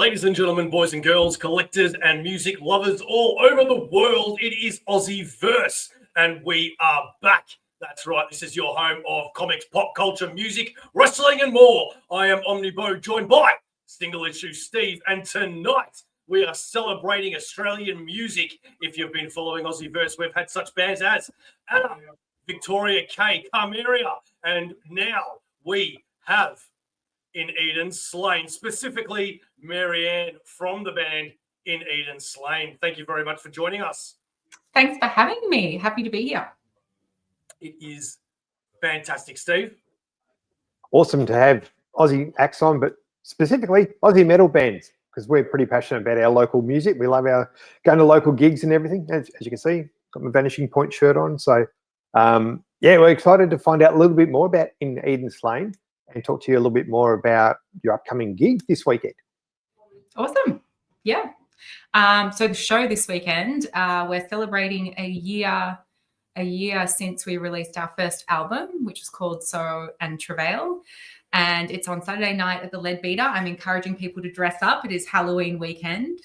Ladies and gentlemen, boys and girls, collectors and music lovers all over the world, it is Aussieverse, and we are back. That's right, this is your home of comics, pop culture, music, wrestling, and more. I am OmniBeau, joined by SingleIssue Steve, and tonight we are celebrating Australian music. If you've been following Aussieverse, we've had such bands as Anna, Victoria K, Carmeria, and now we have in Eden Slain, specifically Marianne from the band in Eden Slain. Thank you very much for joining us. Thanks for having me. Happy to be here. It is fantastic, Steve. Awesome to have Aussie acts on, but specifically Aussie metal bands, because we're pretty passionate about our local music. We love our going to local gigs and everything. As you can see, got my Vanishing Point shirt on. So, yeah, we're excited to find out a little bit more about in Eden Slain and talk to you a little bit more about your upcoming gig this weekend. Awesome. Yeah. So the show this weekend, we're celebrating a year since we released our first album, which is called Sorrow and Travail. And it's on Saturday night at the Leadbeater. I'm encouraging people to dress up. It is Halloween weekend.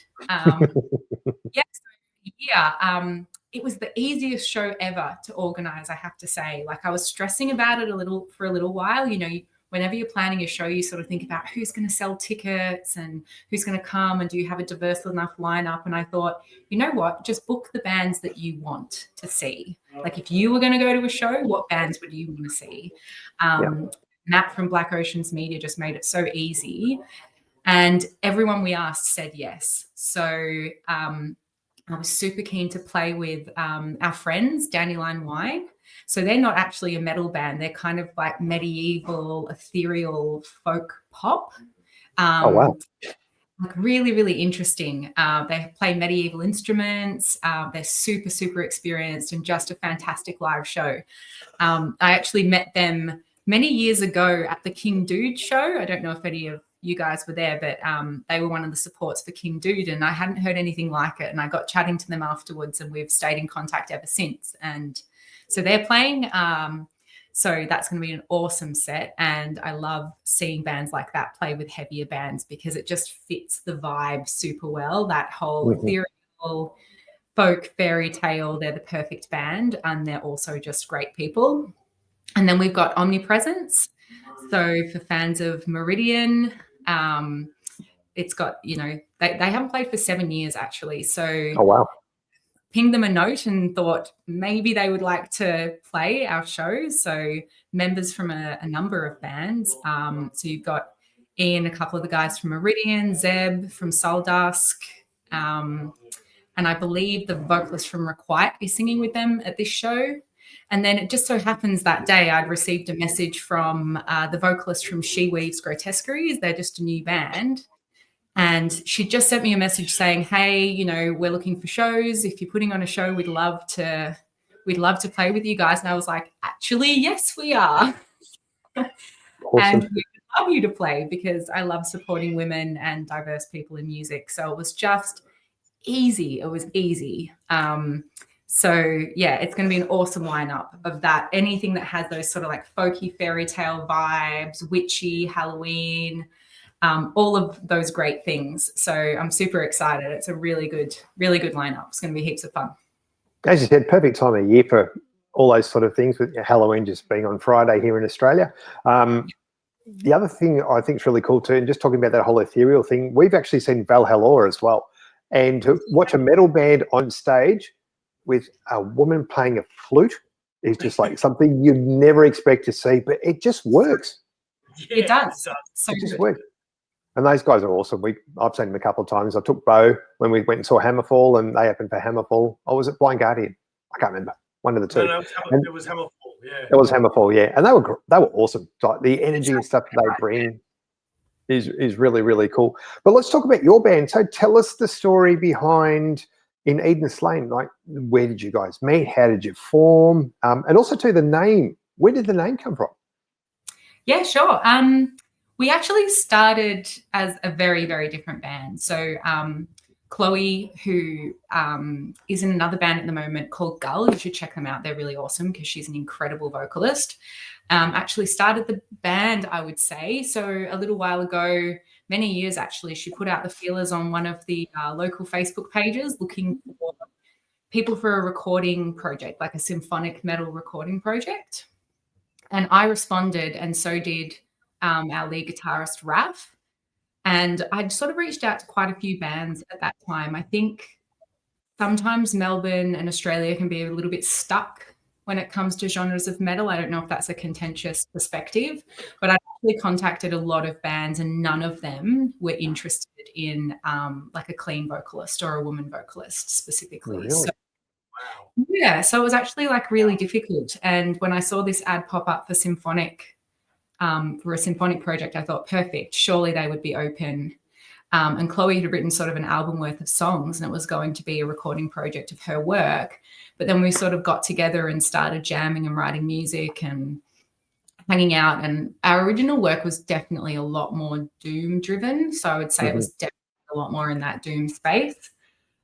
It was the easiest show ever to organize, I have to say. Like, I was stressing about it for a little while. You know, whenever you're planning a show, you sort of think about who's going to sell tickets and who's going to come and do you have a diverse enough lineup. And I thought, you know what, just book the bands that you want to see. Like, if you were going to go to a show, what bands would you want to see? Matt from Black Oceans Media just made it so easy. And everyone we asked said yes. So I was super keen to play with our friends, Dandelion Wine. So they're not actually a metal band. They're kind of like medieval, ethereal folk pop. Oh, wow. Like really, really interesting. They play medieval instruments. They're super, super experienced and just a fantastic live show. I actually met them many years ago at the King Dude show. I don't know if any of you guys were there, but they were one of the supports for King Dude, and I hadn't heard anything like it. And I got chatting to them afterwards, and we've stayed in contact ever since. And so they're playing. So that's going to be an awesome set. And I love seeing bands like that play with heavier bands because it just fits the vibe super well. That whole ethereal folk fairy tale, they're the perfect band, and they're also just great people. And then we've got Omnipresence. So for fans of Meridian, it's got, you know, they haven't played for 7 years actually. So oh, wow. Pinged them a note and thought maybe they would like to play our shows. So members from a number of bands. So you've got Ian, a couple of the guys from Meridian, Zeb from Soul Dusk, and I believe the vocalist from Requite is singing with them at this show. And then it just so happens that day I'd received a message from the vocalist from She Weaves Grotesqueries. They're just a new band. And she just sent me a message saying, hey, you know, we're looking for shows. If you're putting on a show, we'd love to play with you guys. And I was like, actually, yes, we are. Awesome. And we would love you to play because I love supporting women and diverse people in music. So it was just easy. It was easy. So, yeah, it's going to be an awesome lineup of that. Anything that has those sort of like folky fairy tale vibes, witchy, Halloween, all of those great things. So I'm super excited. It's a really good lineup. It's going to be heaps of fun. As you said, perfect time of year for all those sort of things, with Halloween just being on Friday here in Australia. The other thing I think is really cool too, and just talking about that whole ethereal thing, we've actually seen Valhalla as well. And to watch a metal band on stage with a woman playing a flute is just like something you never expect to see, but it just works. Yeah, it does. So it just works. And those guys are awesome. I've seen them a couple of times. I took Bo when we went and saw Hammerfall, and they opened for Hammerfall. I was at Blind Guardian. I can't remember. One of the two. No, it was Hammerfall. Yeah. It was Hammerfall. Yeah, and they were awesome. Like the energy and stuff they bring is really, really cool. But let's talk about your band. So tell us the story behind in Eden Slain. Like, where did you guys meet? How did you form? And also to the name. Where did the name come from? Yeah, sure. We actually started as a very, very different band. So Chloe, who is in another band at the moment called Gull, you should check them out. They're really awesome because she's an incredible vocalist. Actually started the band, I would say. So a little while ago, many years, actually, she put out the feelers on one of the local Facebook pages looking for people for a recording project, like a symphonic metal recording project. And I responded, and so did our lead guitarist, Raf. And I'd sort of reached out to quite a few bands at that time. I think sometimes Melbourne and Australia can be a little bit stuck when it comes to genres of metal. I don't know if that's a contentious perspective, but I actually contacted a lot of bands and none of them were interested in like a clean vocalist or a woman vocalist specifically. Really? So, yeah, so it was actually like really difficult. And when I saw this ad pop up for a symphonic project, I thought, perfect, surely they would be open. And Chloe had written sort of an album worth of songs, and it was going to be a recording project of her work. But then we sort of got together and started jamming and writing music and hanging out. And our original work was definitely a lot more doom driven. So I would say it was definitely a lot more in that doom space.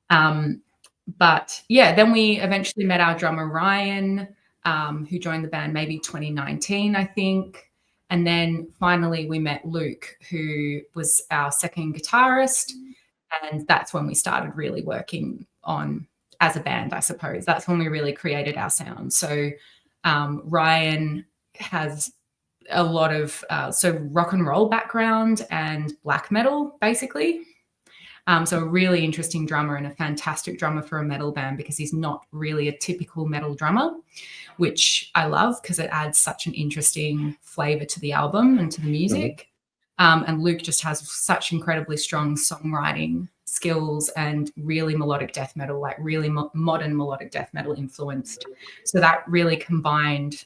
But yeah, then we eventually met our drummer, Ryan, who joined the band maybe 2019, I think. And then finally we met Luke, who was our second guitarist. And that's when we started really working on as a band, I suppose. That's when we really created our sound. So Ryan has a lot of rock and roll background and black metal, basically. So a really interesting drummer and a fantastic drummer for a metal band, because he's not really a typical metal drummer, which I love because it adds such an interesting flavor to the album and to the music. And Luke just has such incredibly strong songwriting skills and really melodic death metal, like really modern melodic death metal influenced. So that really combined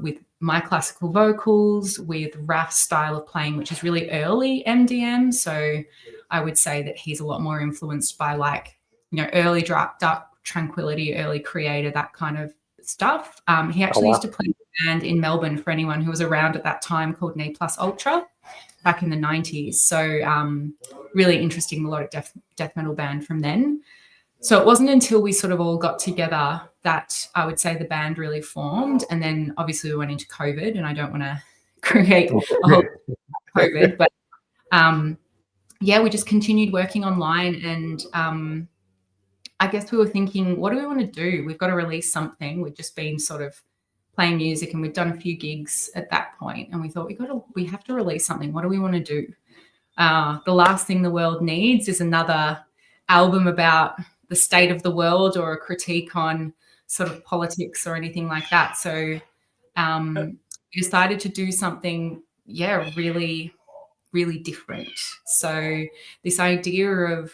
with my classical vocals, with Raf's style of playing, which is really early MDM. So I would say that he's a lot more influenced by, like, you know, early dark tranquility, early Creator, that kind of stuff. He actually used to play in a band in Melbourne, for anyone who was around at that time, called Ne Plus Ultra back in the 90s. So really interesting melodic death metal band from then. So it wasn't until we sort of all got together that I would say the band really formed. And then obviously we went into COVID, and I don't want to create a whole COVID, but yeah, we just continued working online. And I guess we were thinking, what do we want to do? We've got to release something. We've just been sort of playing music, and we'd done a few gigs at that point, and we thought we have to release something. What do we want to do? The last thing the world needs is another album about the state of the world or a critique on sort of politics or anything like that. So we decided to do something, really, really different. So this idea of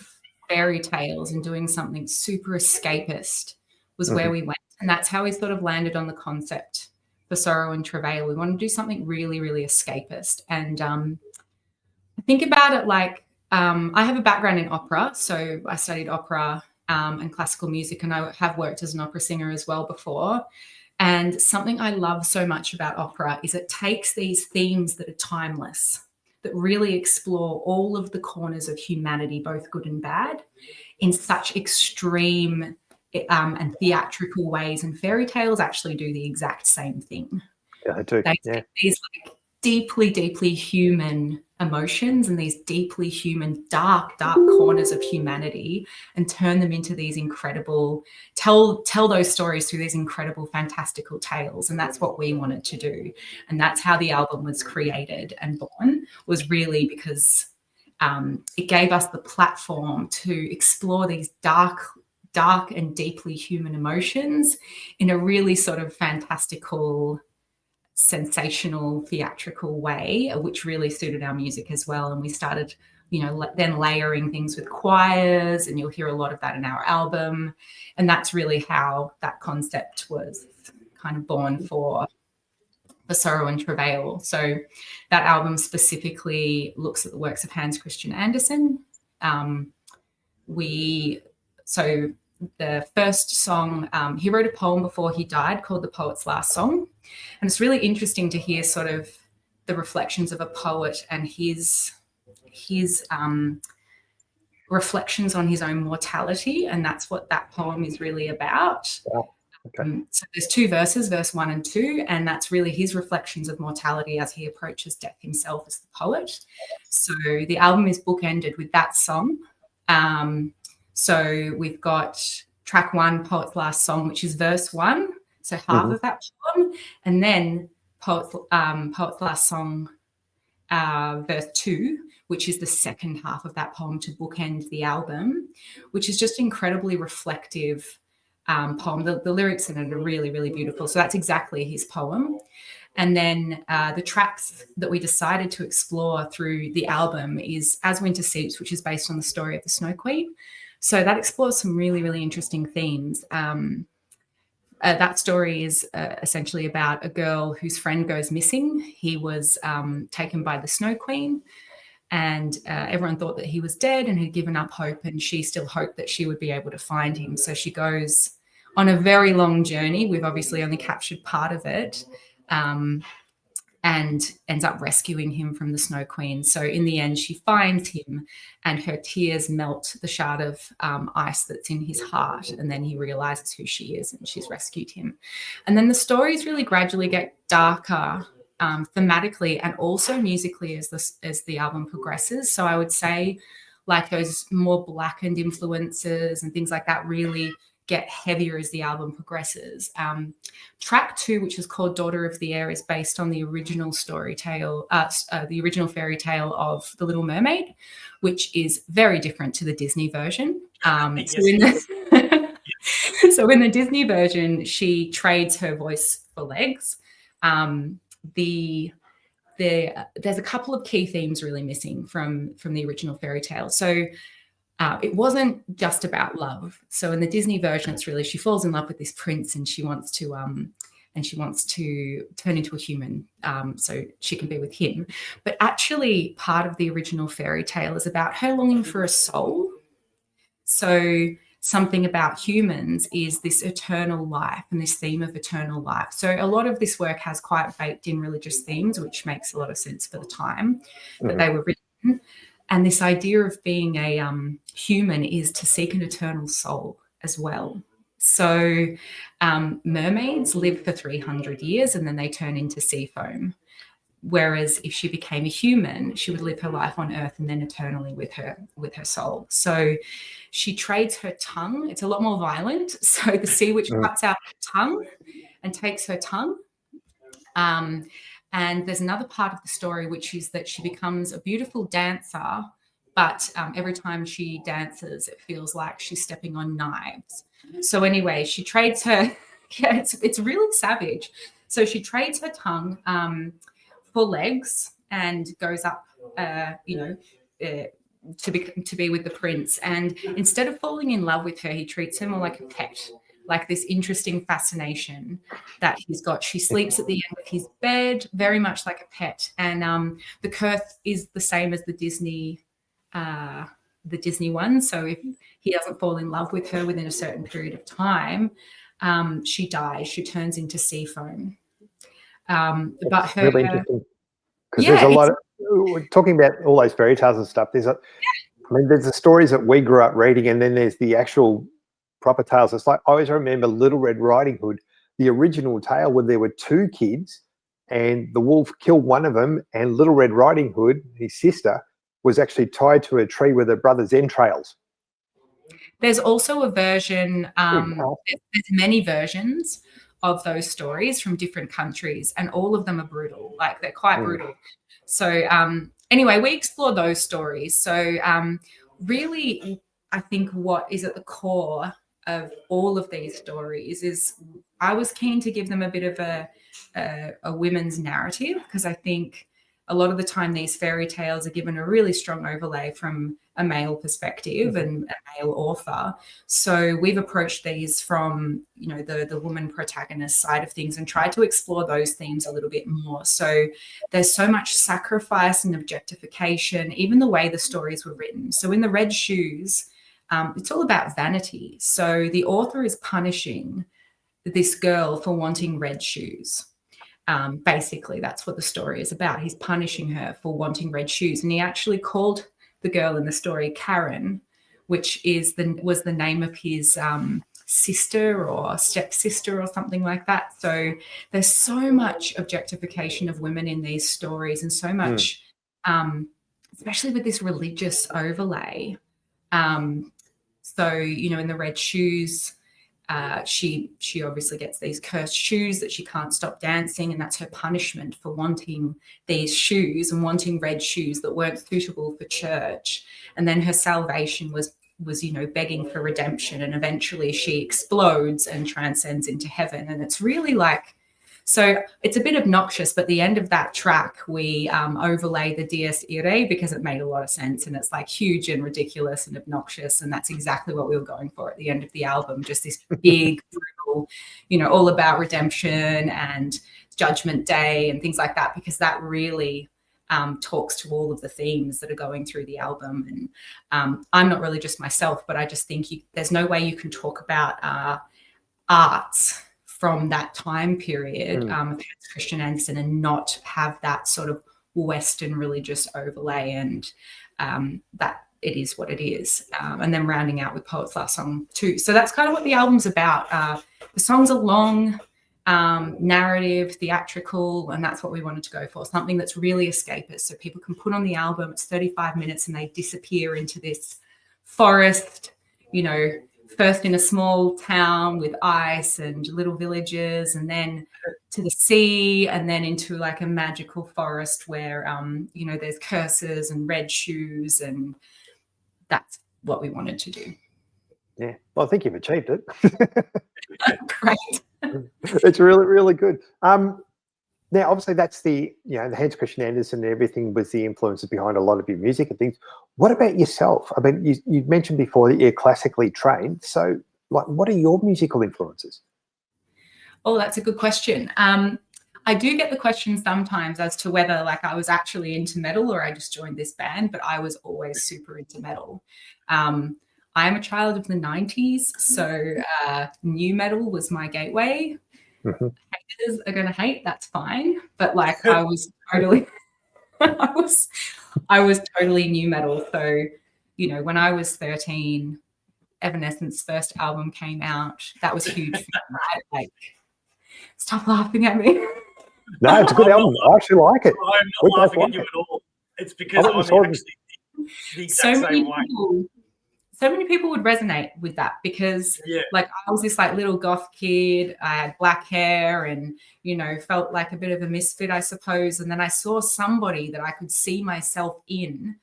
fairy tales and doing something super escapist was where we went. And that's how we sort of landed on the concept for Sorrow and Travail. We want to do something really, really escapist. And I think about it like I have a background in opera. So I studied opera and classical music, and I have worked as an opera singer as well before. And something I love so much about opera is it takes these themes that are timeless, that really explore all of the corners of humanity, both good and bad, in such extreme and theatrical ways. And fairy tales actually do the exact same thing. Yeah, they do. They take these like deeply, deeply human emotions and these deeply human, dark corners of humanity, and turn them into these incredible, tell those stories through these incredible, fantastical tales. And that's what we wanted to do. And that's how the album was created and born, was really because it gave us the platform to explore these dark and deeply human emotions in a really sort of fantastical, sensational, theatrical way, which really suited our music as well. And we started, then layering things with choirs, and you'll hear a lot of that in our album. And that's really how that concept was kind of born for Sorrow and Travail. So that album specifically looks at the works of Hans Christian Andersen. So the first song, he wrote a poem before he died called The Poet's Last Song. And it's really interesting to hear sort of the reflections of a poet and his reflections on his own mortality. And that's what that poem is really about. Okay. So there's 2 verses, verse 1 and 2, and that's really his reflections of mortality as he approaches death himself as the poet. So the album is bookended with that song. So we've got track 1, Poet's Last Song, which is verse 1, so half of that poem, and then Poet's Last Song, verse 2, which is the second half of that poem to bookend the album, which is just incredibly reflective poem. The lyrics in it are really, really beautiful. So that's exactly his poem. And then the tracks that we decided to explore through the album is As Winter Seeps, which is based on the story of the Snow Queen. So that explores some really, really interesting themes. That story is essentially about a girl whose friend goes missing. He was taken by the Snow Queen, and everyone thought that he was dead and had given up hope, and she still hoped that she would be able to find him. So she goes on a very long journey. We've obviously only captured part of it, and ends up rescuing him from the Snow Queen. So in the end, she finds him, and her tears melt the shard of ice that's in his heart. And then he realizes who she is, and she's rescued him. And then the stories really gradually get darker thematically and also musically as the album progresses. So I would say like those more blackened influences and things like that really get heavier as the album progresses. Track 2, which is called Daughter of the Air, is based on the original fairy tale of The Little Mermaid, which is very different to the Disney version. So in the Disney version, she trades her voice for legs. There's a couple of key themes really missing from the original fairy tale. So it wasn't just about love. So in the Disney version, it's really she falls in love with this prince, and she wants to turn into a human so she can be with him. But actually, part of the original fairy tale is about her longing for a soul. So something about humans is this eternal life and this theme of eternal life. So a lot of this work has quite baked in religious themes, which makes a lot of sense for the time that they were written. And this idea of being a human is to seek an eternal soul as well. So mermaids live for 300 years and then they turn into sea foam. Whereas if she became a human, she would live her life on Earth and then eternally with her soul. So she trades her tongue. It's a lot more violent. So the sea witch cuts out her tongue and takes her tongue. And there's another part of the story, which is that she becomes a beautiful dancer, but every time she dances, it feels like she's stepping on knives. So anyway, she trades her, it's really savage. So she trades her tongue for legs and goes up, to be with the prince. And instead of falling in love with her, he treats her more like a pet, like this interesting fascination that he's got. She sleeps at the end of his bed, very much like a pet. And the curse is the same as the Disney one. So if he doesn't fall in love with her within a certain period of time, she dies. She turns into sea foam. But her, really interesting, because there's a lot of talking about all those fairy tales and stuff. There's the stories that we grew up reading, and then there's the actual proper tales. It's like I always remember Little Red Riding Hood, the original tale where there were 2 kids and the wolf killed one of them, and Little Red Riding Hood, his sister, was actually tied to a tree with her brother's entrails. There's also a version, there's many versions of those stories from different countries, and all of them are brutal. Like they're quite brutal. So anyway, we explore those stories. So really, I think what is at the core of all of these stories is I was keen to give them a bit of a women's narrative, because I think a lot of the time these fairy tales are given a really strong overlay from a male perspective and a male author. So we've approached these from, the woman protagonist side of things and tried to explore those themes a little bit more. So there's so much sacrifice and objectification, even the way the stories were written. So in The Red Shoes, it's all about vanity. So the author is punishing this girl for wanting red shoes. Basically, that's what the story is about. He's punishing her for wanting red shoes. And he actually called the girl in the story Karen, which was the name of his sister or stepsister or something like that. So there's so much objectification of women in these stories, and so much, especially with this religious overlay. So, you know, in the red shoes, she obviously gets these cursed shoes that she can't stop dancing, and that's her punishment for wanting these shoes and wanting red shoes that weren't suitable for church. And then her salvation was, you know, begging for redemption, and eventually she explodes and transcends into heaven. And it's really like, so it's a bit obnoxious, but at the end of that track, we overlay the Dies Irae because it made a lot of sense, and it's like huge and ridiculous and obnoxious. And that's exactly what we were going for at the end of the album. Just this big, brutal, you know, all about redemption and Judgment Day and things like that, because that really talks to all of the themes that are going through the album. And I'm not religious myself, but I just think there's no way you can talk about arts from that time period of Hans Christian Andersen and not have that sort of Western religious overlay, and that it is what it is. And then rounding out with Poet's Last Song too. So that's kind of what the album's about. The songs are long, narrative, theatrical, and that's what we wanted to go for, something that's really escapist. So people can put on the album, it's 35 minutes, and they disappear into this forest, you know, first in a small town with ice and little villages, and then to the sea, and then into like a magical forest where, you know, there's curses and red shoes, and that's what we wanted to do. Yeah, well, I think you've achieved it. Great. It's really, really good. Now, obviously, that's the Hans Christian Andersen and everything was the influences behind a lot of your music and things. What about yourself? I mean, you mentioned before that you're classically trained. So, like, what are your musical influences? Oh, that's a good question. I do get the question sometimes as to whether, like, I was actually into metal or I just joined this band, but I was always super into metal. I'm a child of the 90s, so new metal was my gateway. Haters are gonna hate, that's fine, but like I was totally I was totally new metal. So, you know, when I was 13, Evanescence's first album came out. That was huge for me, right? Like, stop laughing at me. No, it's a good album. I actually like it. I'm not laughing at you at all. It's because I'm actually the exact same way. So many people would resonate with that because like I was this like little goth kid, I had black hair and, you know, felt like a bit of a misfit, I suppose. And then I saw somebody that I could see myself in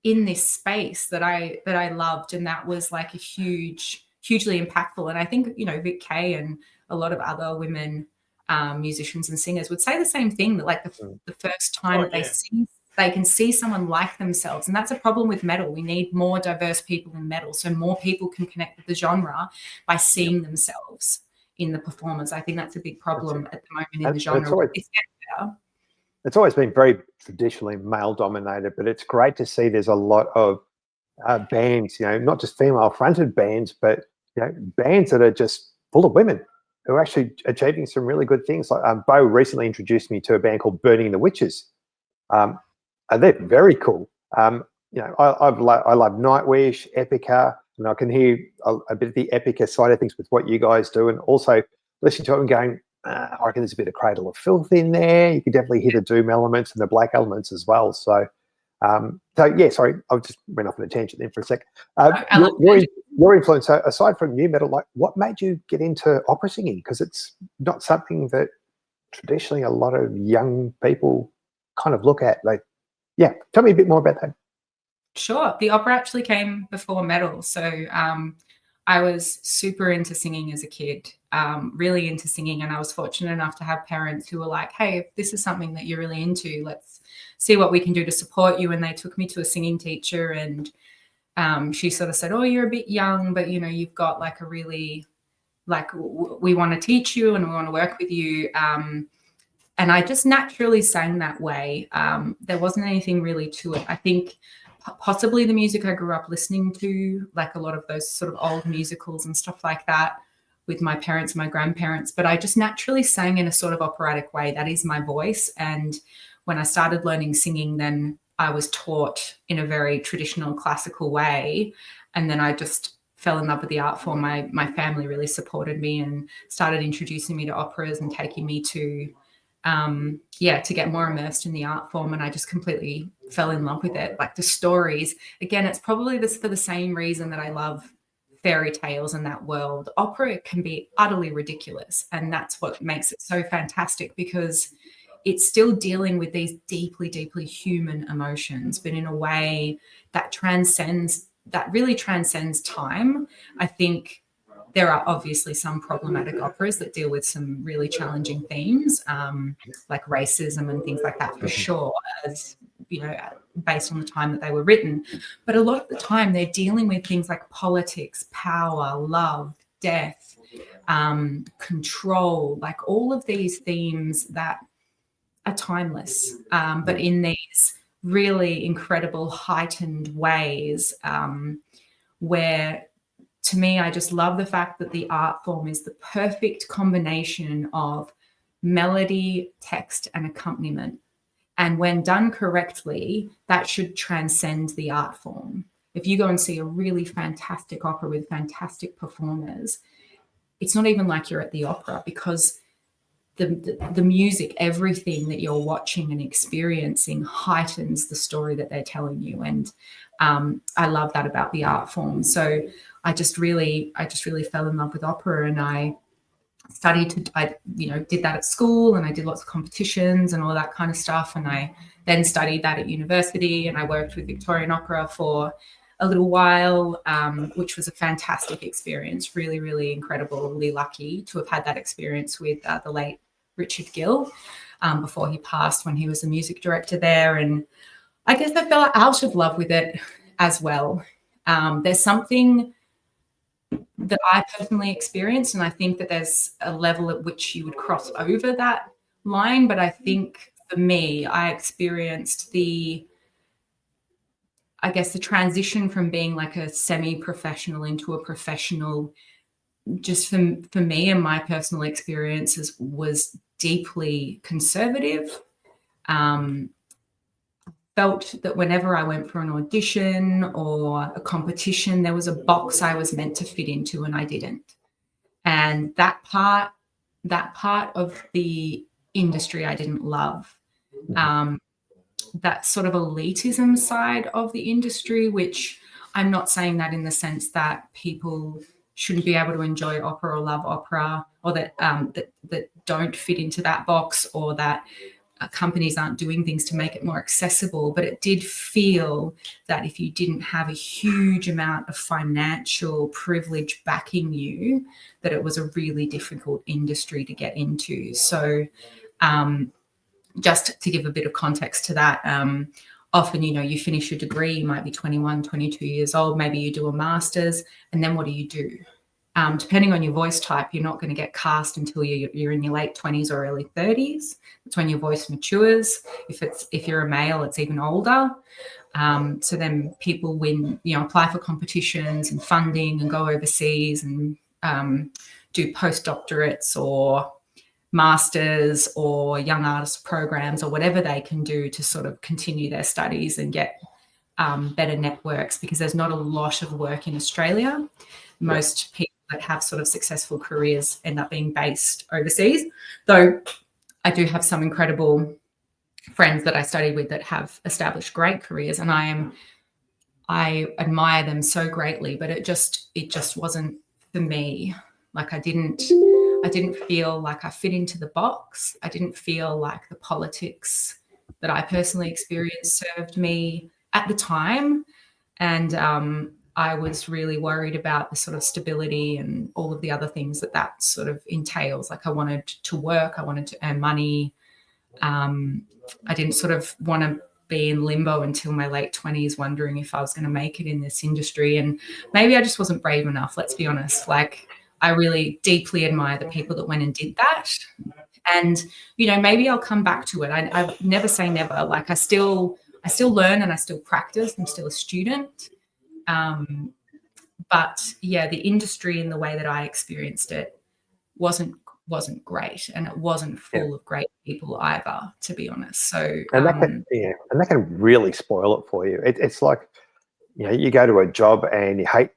this space that I loved. And that was like a hugely impactful. And I think, you know, Vic Kay and a lot of other women musicians and singers would say the same thing, that like the first time they can see someone like themselves. And that's a problem with metal. We need more diverse people in metal, so more people can connect with the genre by seeing themselves in the performers. I think that's a big problem at the moment in the genre. It's getting better. It's always been very traditionally male dominated, but it's great to see there's a lot of bands, you know, not just female fronted bands, but, you know, bands that are just full of women who are actually achieving some really good things. Like Beau recently introduced me to a band called Burning the Witches. And they're very cool. You know, I love Nightwish, Epica, and I can hear a bit of the Epica side of things with what you guys do, and also listening to it and going, I reckon there's a bit of Cradle of Filth in there. You can definitely hear the doom elements and the black elements as well. So, yeah, sorry, I just went off on a tangent there for a sec. Your influence, aside from new metal, like what made you get into opera singing? Because it's not something that traditionally a lot of young people kind of look at. Like, yeah, tell me a bit more about that. Sure. The opera actually came before metal. So I was super into singing as a kid, really into singing. And I was fortunate enough to have parents who were like, hey, if this is something that you're really into, let's see what we can do to support you. And they took me to a singing teacher, and she sort of said, oh, you're a bit young, but, you know, you've got like a really, like, we want to teach you and we want to work with you. And I just naturally sang that way. There wasn't anything really to it. I think possibly the music I grew up listening to, like a lot of those sort of old musicals and stuff like that with my parents, my grandparents, but I just naturally sang in a sort of operatic way. That is my voice. And when I started learning singing, then I was taught in a very traditional classical way. And then I just fell in love with the art form. My family really supported me and started introducing me to operas and taking me to get more immersed in the art form. And I just completely fell in love with it. Like the stories, again, it's probably this for the same reason that I love fairy tales and that world. Opera can be utterly ridiculous. And that's what makes it so fantastic, because it's still dealing with these deeply, deeply human emotions, but in a way that really transcends time. I think there are obviously some problematic operas that deal with some really challenging themes, like racism and things like that, for sure, as you know, based on the time that they were written. But a lot of the time they're dealing with things like politics, power, love, death, control, like all of these themes that are timeless, but in these really incredible heightened ways, where, to me, I just love the fact that the art form is the perfect combination of melody, text, and accompaniment. And when done correctly, that should transcend the art form. If you go and see a really fantastic opera with fantastic performers, it's not even like you're at the opera, because the music, everything that you're watching and experiencing heightens the story that they're telling you. And I love that about the art form. So I just really fell in love with opera, and I did that at school, and I did lots of competitions and all that kind of stuff. And I then studied that at university, and I worked with Victorian Opera for a little while, which was a fantastic experience. Really, really incredibly lucky to have had that experience with the late Richard Gill before he passed, when he was the music director there. And I guess I fell out of love with it as well. There's something that I personally experienced, and I think that there's a level at which you would cross over that line. But I think for me, I experienced the transition from being like a semi-professional into a professional, just for me and my personal experiences, was deeply conservative. Felt that whenever I went for an audition or a competition, there was a box I was meant to fit into, and I didn't. And that part of the industry I didn't love. That sort of elitism side of the industry, which I'm not saying that in the sense that people shouldn't be able to enjoy opera or love opera, or that that don't fit into that box, or that companies aren't doing things to make it more accessible. But it did feel that if you didn't have a huge amount of financial privilege backing you, that it was a really difficult industry to get into. So just to give a bit of context to that, often, you finish your degree, you might be 21, 22 years old, maybe you do a master's, and then what do? Depending on your voice type, you're not going to get cast until you're in your late 20s or early 30s. That's when your voice matures. If you're a male, it's even older. So then people apply for competitions and funding and go overseas and do postdoctorates or masters or young artist programs or whatever they can do to sort of continue their studies and get better networks, because there's not a lot of work in Australia. Most people that have sort of successful careers end up being based overseas, though I do have some incredible friends that I studied with that have established great careers, and I admire them so greatly. But it just wasn't for me. Like I didn't feel like I fit into the box. I didn't feel like the politics that I personally experienced served me at the time. And I was really worried about the sort of stability and all of the other things that sort of entails. Like I wanted to work, I wanted to earn money. I didn't sort of want to be in limbo until my late 20s, wondering if I was going to make it in this industry. And maybe I just wasn't brave enough, let's be honest. Like I really deeply admire the people that went and did that. And, maybe I'll come back to it. I never say never. Like I still learn and I still practice. I'm still a student. But yeah, the industry in the way that I experienced it wasn't great, and it wasn't full of great people either, to be honest. So and that can really spoil it for you. It's like, you go to a job and you hate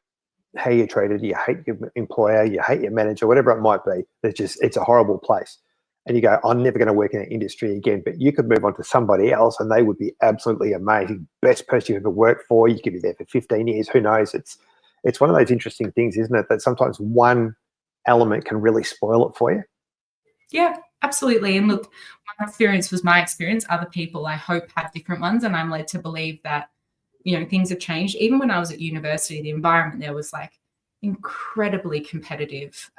how you're treated, you hate your employer, you hate your manager, whatever it might be. It's a horrible place. And you go, I'm never going to work in that industry again. But you could move on to somebody else and they would be absolutely amazing. Best person you've ever worked for. You could be there for 15 years. Who knows? It's one of those interesting things, isn't it? That sometimes one element can really spoil it for you. Yeah, absolutely. And look, my experience was my experience. Other people, I hope, have different ones. And I'm led to believe that, you know, things have changed. Even when I was at university, the environment there was like incredibly competitive,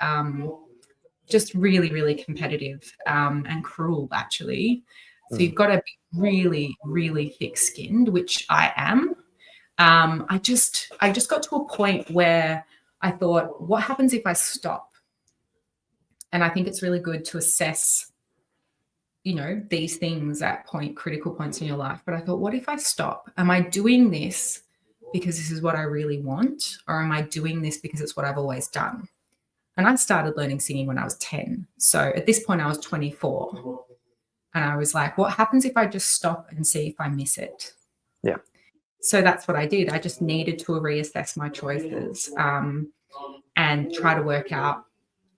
just really, really competitive and cruel, actually. So you've got to be really, really thick-skinned, which I am. I just got to a point where I thought, what happens if I stop? And I think it's really good to assess, you know, these things at critical points in your life. But I thought, what if I stop? Am I doing this because this is what I really want? Or am I doing this because it's what I've always done? And I started learning singing when I was 10. So at this point I was 24. And I was like, what happens if I just stop and see if I miss it? Yeah. So that's what I did. I just needed to reassess my choices and try to work out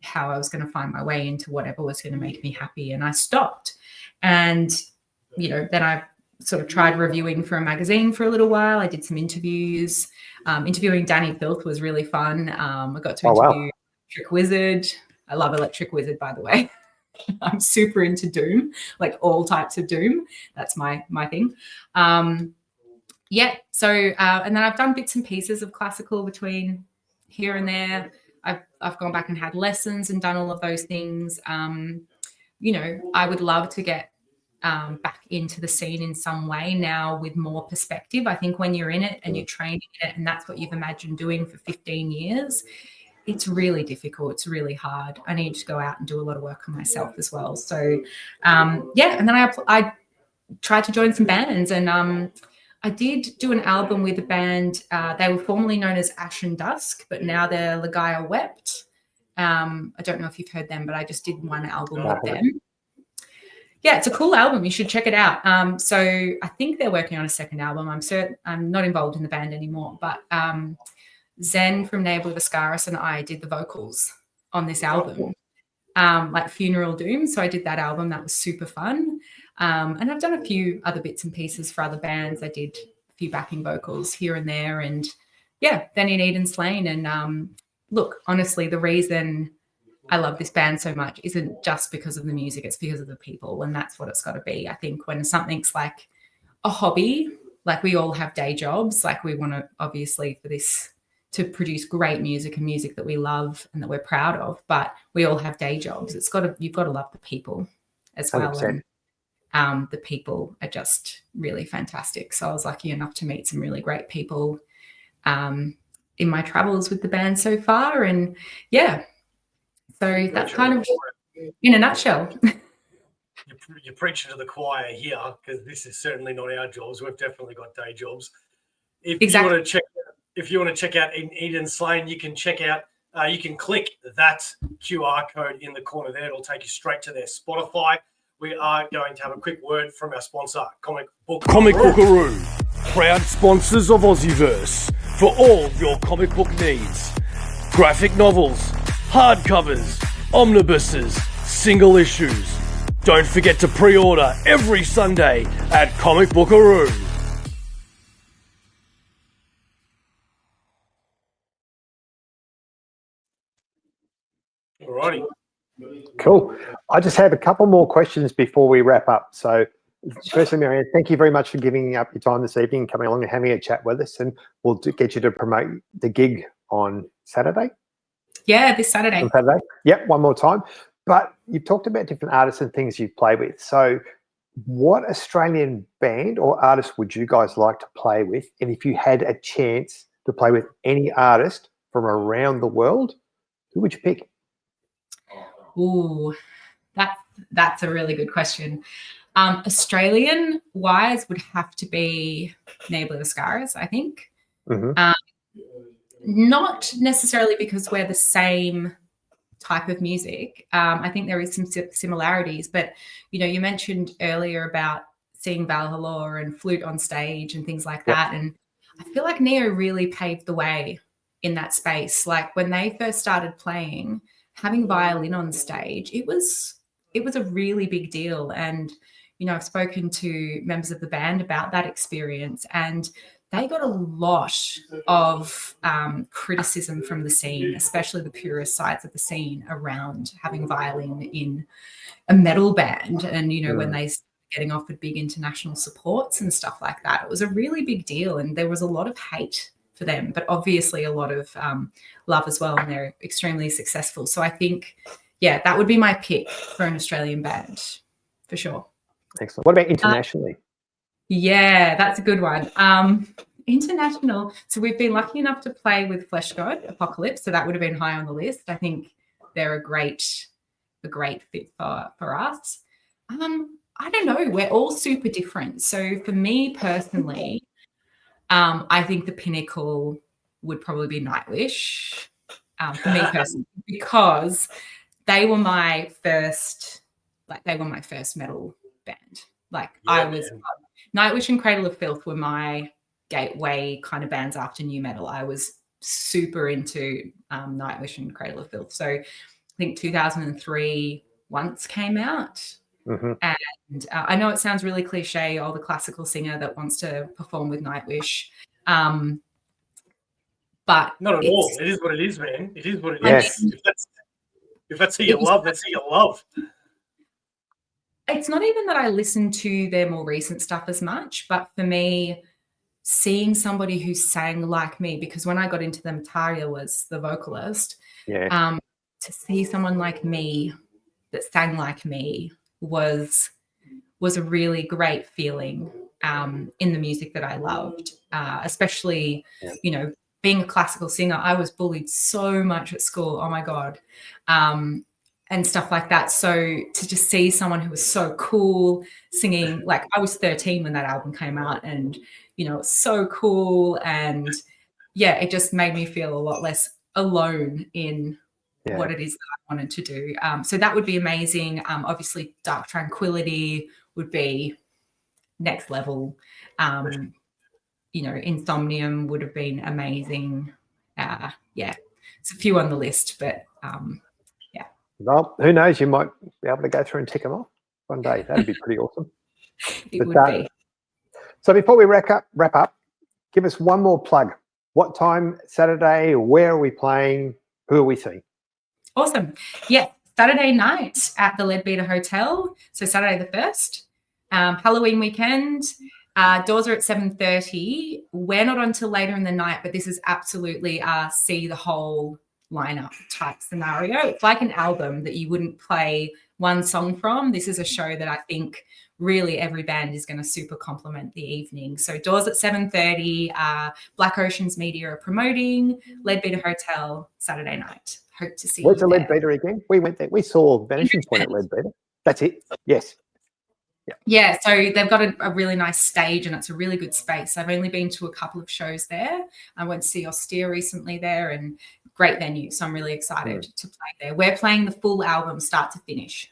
how I was going to find my way into whatever was going to make me happy. And I stopped. And, you know, then I sort of tried reviewing for a magazine for a little while. I did some interviews. Interviewing Danny Filth was really fun. I got to interview Electric Wizard. I love Electric Wizard, by the way. I'm super into Doom, like all types of Doom. That's my thing. Yeah. So, and then I've done bits and pieces of classical between here and there. I've gone back and had lessons and done all of those things. You know, I would love to get back into the scene in some way now with more perspective. I think when you're in it and you're training in it and that's what you've imagined doing for 15 years, it's really difficult. It's really hard. I need to go out and do a lot of work on myself as well. So, yeah. And then I tried to join some bands and I did do an album with a band. They were formerly known as Ash and Dusk, but now they're Ligaya Wept. I don't know if you've heard them, but I just did one album with them. Yeah, it's a cool album. You should check it out. So I think they're working on a second album. I'm not involved in the band anymore, but Zen from Navel of Ascaris and I did the vocals on this album, like Funeral Doom. So I did that album. That was super fun. And I've done a few other bits and pieces for other bands. I did a few backing vocals here and there. And yeah, then in Eden Slaincan. And look, honestly, the reason I love this band so much isn't just because of the music, it's because of the people. And that's what it's got to be. I think when something's like a hobby, like we all have day jobs, like we want to obviously for this to produce great music and music that we love and that we're proud of, but we all have day jobs. You've got to love the people as well. 100%. And the people are just really fantastic. So I was lucky enough to meet some really great people in my travels with the band so far. And yeah, so that's kind of in a nutshell. You're preaching to the choir here because this is certainly not our jobs. We've definitely got day jobs. If you want to check out Eden Slaincan, you can check out. You can click that QR code in the corner there. It'll take you straight to their Spotify. We are going to have a quick word from our sponsor, Comic Bookaroo, proud sponsors of Aussieverse for all your comic book needs. Graphic novels, hardcovers, omnibuses, single issues. Don't forget to pre-order every Sunday at Comic Bookaroo. Alrighty. Cool. I just have a couple more questions before we wrap up. So firstly, Marianne, thank you very much for giving up your time this evening, coming along and having a chat with us, and we'll get you to promote the gig on Saturday. Yeah, this Saturday. On Saturday. Yep, one more time. But you've talked about different artists and things you've played with. So what Australian band or artist would you guys like to play with? And if you had a chance to play with any artist from around the world, who would you pick? Ooh, that's a really good question. Australian-wise would have to be Navel of Ascaris, I think. Mm-hmm. Not necessarily because we're the same type of music. I think there is some similarities, but you know, you mentioned earlier about seeing Valhalla and flute on stage and things like that, and I feel like Neo really paved the way in that space. Like when they first started playing, having violin on stage, it was a really big deal. And, you know, I've spoken to members of the band about that experience, and they got a lot of criticism from the scene, especially the purist sides of the scene, around having violin in a metal band. And, you know, when they started getting offered big international supports and stuff like that, it was a really big deal. And there was a lot of hate for them, but obviously a lot of love as well. And they're extremely successful. So I think, yeah, that would be my pick for an Australian band for sure. Excellent. What about internationally? Yeah, that's a good one. International. So we've been lucky enough to play with Flesh God, Apocalypse. So that would have been high on the list. I think they're a great fit for us. I don't know. We're all super different. So for me personally, I think the pinnacle would probably be Nightwish. For me personally, because they were my first metal band. Like Nightwish and Cradle of Filth were my gateway kind of bands after new metal. I was super into Nightwish and Cradle of Filth. So I think 2003 Once came out. And I know it sounds really cliche, the classical singer that wants to perform with Nightwish. But not at all. It is what it is, man. It is what it Yes. is. If that's who you love, that's who you love. It's not even that I listen to their more recent stuff as much, but for me, seeing somebody who sang like me, because when I got into them, Taria was the vocalist. Yeah. To see someone like me that sang like me was a really great feeling in the music that I loved, especially, you know, being a classical singer. I was bullied so much at school. Oh my God. And stuff like that. So to just see someone who was so cool singing, like I was 13 when that album came out, and, you know, it's so cool. And yeah, it just made me feel a lot less alone in what it is that I wanted to do. So that would be amazing. Obviously Dark Tranquility would be next level. You know, Insomnium would have been amazing. Yeah, it's a few on the list, but Well, who knows? You might be able to go through and tick them off one day. That'd be pretty awesome. it would be. So before we wrap up, give us one more plug. What time Saturday? Where are we playing? Who are we seeing? Awesome. Yeah, Saturday night at the Leadbeater Hotel. So Saturday the 1st, Halloween weekend. Doors are at 7:30. We're not on till later in the night, but this is absolutely see the whole lineup type scenario. It's like an album that you wouldn't play one song from. This is a show that I think really every band is going to super complement the evening. So doors at 7:30. Black Oceans Media are promoting. Leadbeater Hotel, Saturday night. Hope to see you. Where's the Leadbeater again? We went there. We saw Vanishing Point at Leadbeater. That's it. Yes. Yeah, so they've got a really nice stage, and it's a really good space. I've only been to a couple of shows there. I went to see Austere recently there, and great venue. So I'm really excited to play there. We're playing the full album start to finish.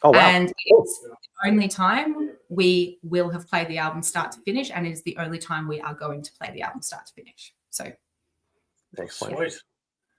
Oh, wow. And it's the only time we will have played the album start to finish, and it is the only time we are going to play the album start to finish. So excellent. Sweet.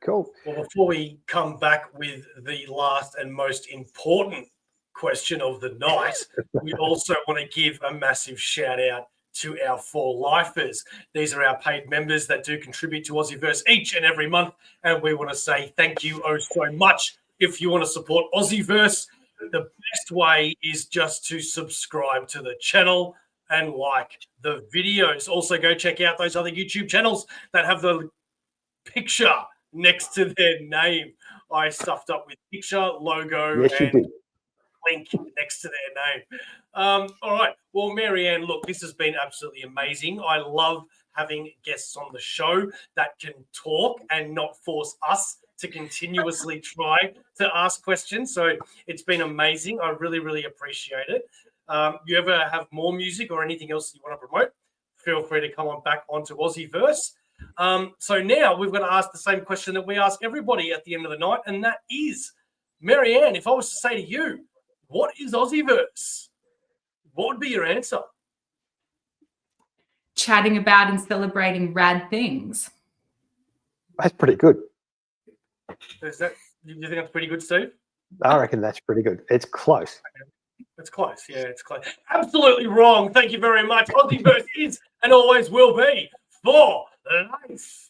Cool. Well, before we come back with the last and most important question of the night, we also want to give a massive shout out to our 4 lifers. These are our paid members that do contribute to Aussieverse each and every month, and we want to say thank you so much. If you want to support Aussieverse, the best way is just to subscribe to the channel and like the videos. Also, go check out those other YouTube channels that have the picture next to their name. I stuffed up with picture, logo, Yes, you and did. link next to their name. All right. Well, Marianne, look, this has been absolutely amazing. I love having guests on the show that can talk and not force us to continuously try to ask questions. So it's been amazing. I really, really appreciate it. You ever have more music or anything else you want to promote, feel free to come on back onto Aussieverse. So now we've got to ask the same question that we ask everybody at the end of the night, and that is, Marianne, if I was to say to you, what is Aussieverse? What would be your answer? Chatting about and celebrating rad things. That's pretty good. Is that, you think that's pretty good, Steve? I reckon that's pretty good. It's close. It's close. Yeah, it's close. Absolutely wrong. Thank you very much. Aussieverse is and always will be for life.